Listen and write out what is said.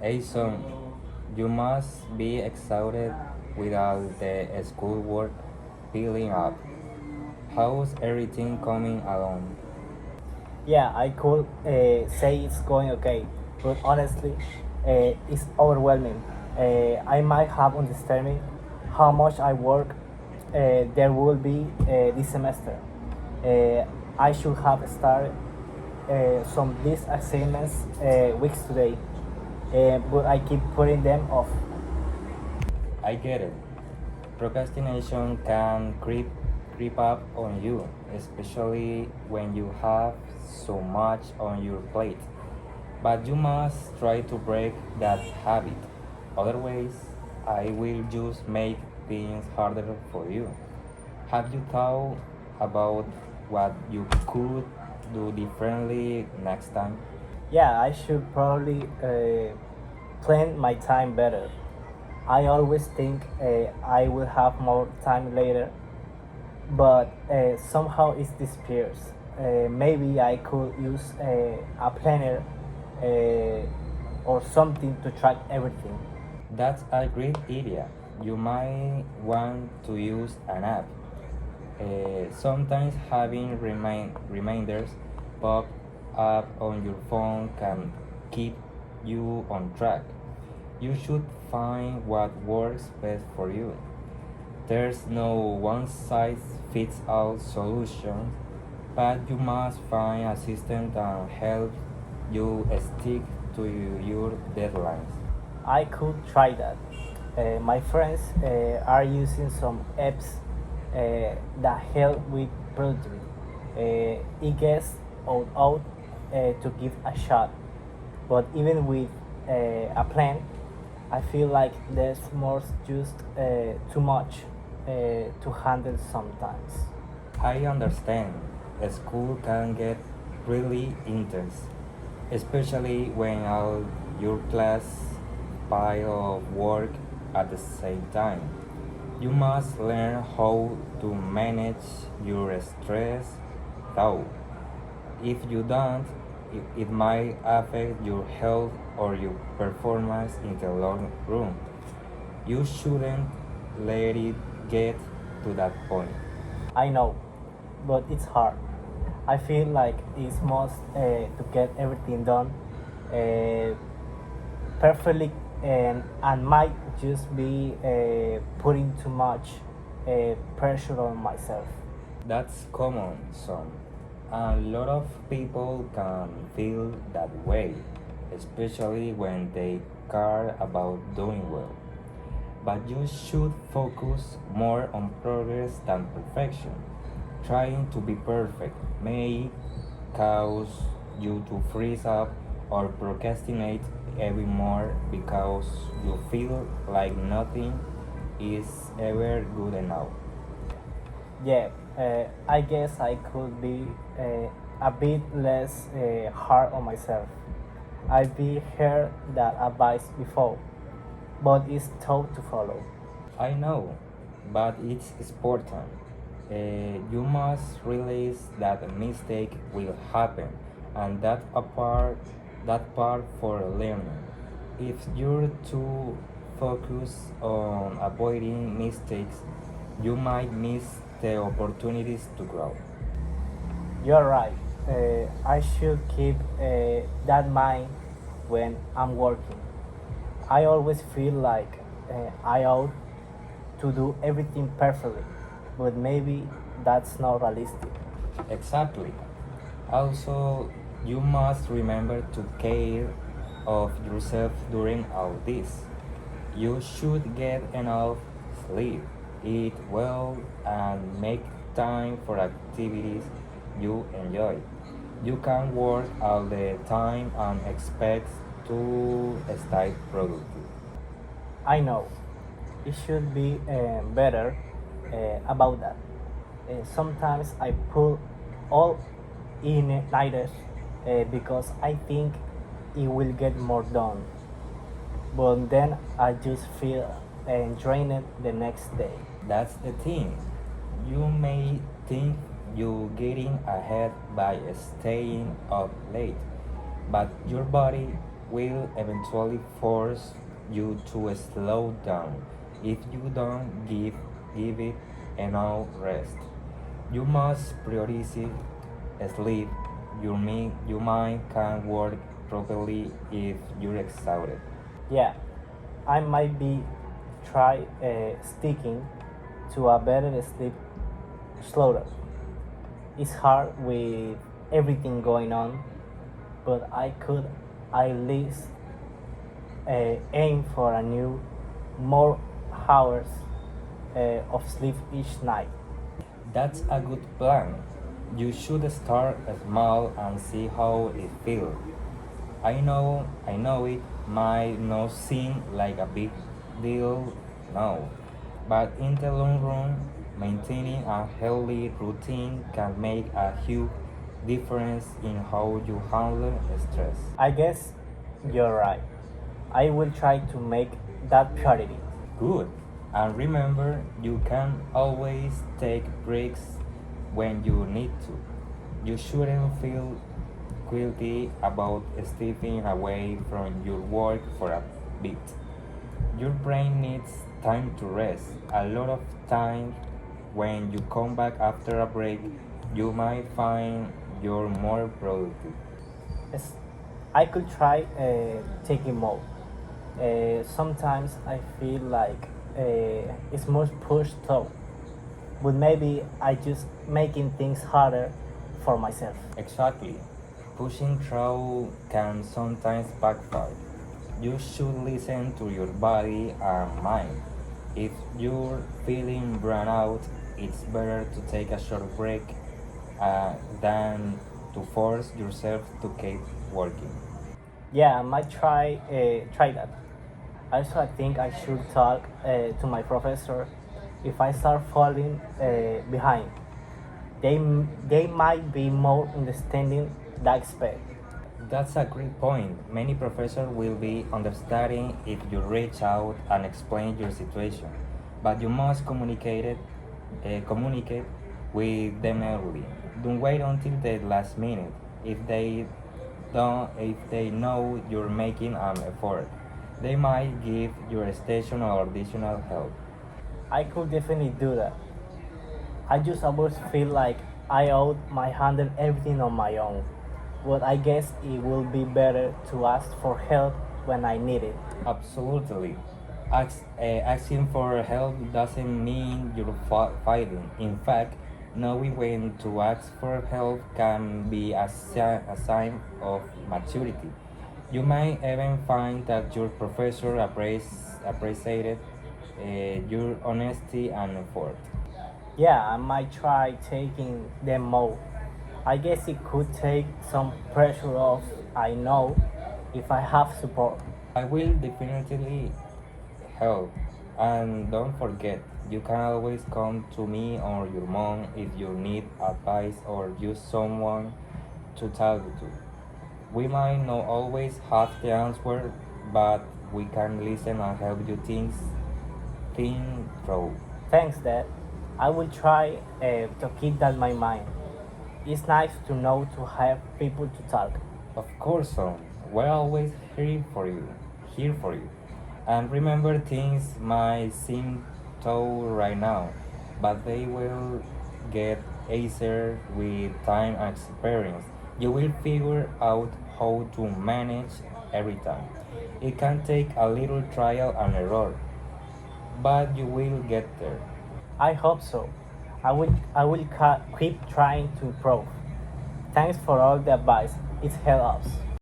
Hey son, you must be excited with all the schoolwork piling up. How's everything coming along? Yeah, I could say it's going okay, but honestly, it's overwhelming. I might have underestimated how much I work there will be this semester. Uh, I should have started some of these assignments weeks today, but I keep putting them off. I get it. Procrastination can creep up on you, especially when you have so much on your plate. But you must try to break that habit. Otherwise, I will just make things harder for you. Have you thought about what you could do differently next time? Yeah, I should probably plan my time better. I always think I will have more time later, but somehow it disappears. Maybe I could use a planner or something to track everything. That's a great idea. You might want to use an app. Sometimes having reminders pop up on your phone can keep you on track. You should find what works best for you. There's no one size fits all solution, but you must find a system that helps you stick to your deadlines. I could try that. My friends are using some apps that help with productivity. It gets out to give a shot, but even with a plan, I feel like there's more just too much to handle sometimes. I understand school can get really intense, especially when all your class pile of work at the same time. You must learn how to manage your stress though. If you don't, it might affect your health or your performance in the long run. You shouldn't let it get to that point. I know, but it's hard. I feel like it's must to get everything done uh, perfectly, and might just be putting too much pressure on myself. That's common, son. A lot of people can feel that way, especially when they care about doing well. But you should focus more on progress than perfection. Trying to be perfect may cause you to freeze up or procrastinate even more because you feel like nothing is ever good enough. Yeah, I guess I could be a bit less hard on myself. I've been heard that advice before, but it's tough to follow. I know, but it's important. You must realize that a mistake will happen, and that part for learning. If you're too focused on avoiding mistakes, you might miss the opportunities to grow. You're right. I should keep that mind when I'm working. I always feel like I ought to do everything perfectly, but maybe that's not realistic. Exactly. Also, you must remember to care of yourself during all this. You should get enough sleep, eat well, and make time for activities you enjoy. You can't work all the time and expect to stay productive. I know it should be better about that. Sometimes I pull all in nighters because I think it will get more done, but then I just feel drained the next day. That's the thing. You may think you're getting ahead by staying up late, but your body will eventually force you to slow down if you don't give it enough rest. You must prioritize sleep. Your mind can't work properly if you're exhausted. Yeah, I might be try sticking to a better sleep slaughter. It's hard with everything going on, but I could at least aim for a new more hours of sleep each night. That's a good plan. You should start small and see how it feels. I know it might not seem like a big deal now, but in the long run, maintaining a healthy routine can make a huge difference in how you handle stress. I guess you're right. I will try to make that priority. Good. And remember, you can always take breaks when you need to. You shouldn't feel guilty about stepping away from your work for a bit. Your brain needs time to rest. A lot of times, when you come back after a break, you might find you're more productive. Yes, I could try taking more. Sometimes I feel like it's much pushed through, but maybe I just making things harder for myself. Exactly. Pushing through can sometimes backfire. You should listen to your body and mind. If you're feeling burnt out, it's better to take a short break than to force yourself to keep working. Yeah, I might try that. Also, I think I should talk to my professor if I start falling behind. They might be more understanding than expect. That's a great point. Many professors will be understanding if you reach out and explain your situation, but you must communicate with them early. Don't wait until the last minute. If they know you're making an effort, they might give your station or additional help. I could definitely do that. I just always feel like I ought my handle everything on my own. But I guess it will be better to ask for help when I need it. Absolutely. Asking for help doesn't mean you're fighting. In fact, knowing when to ask for help can be a sign of maturity. You might even find that your professor appreciated your honesty and effort. Yeah, I might try taking them more. I guess it could take some pressure off. I know if I have support. I will definitely help. And don't forget, you can always come to me or your mom if you need advice or just someone to talk to. We might not always have the answer, but we can listen and help you think through. Thanks, Dad. I will try to keep that in my mind. It's nice to know to have people to talk. Of course, son. We're always here for you. And remember, things might seem tough right now, but they will get easier with time and experience. You will figure out how to manage every time. It can take a little trial and error, but you will get there. I hope so. I will keep trying to improve. Thanks for all the advice. It helps.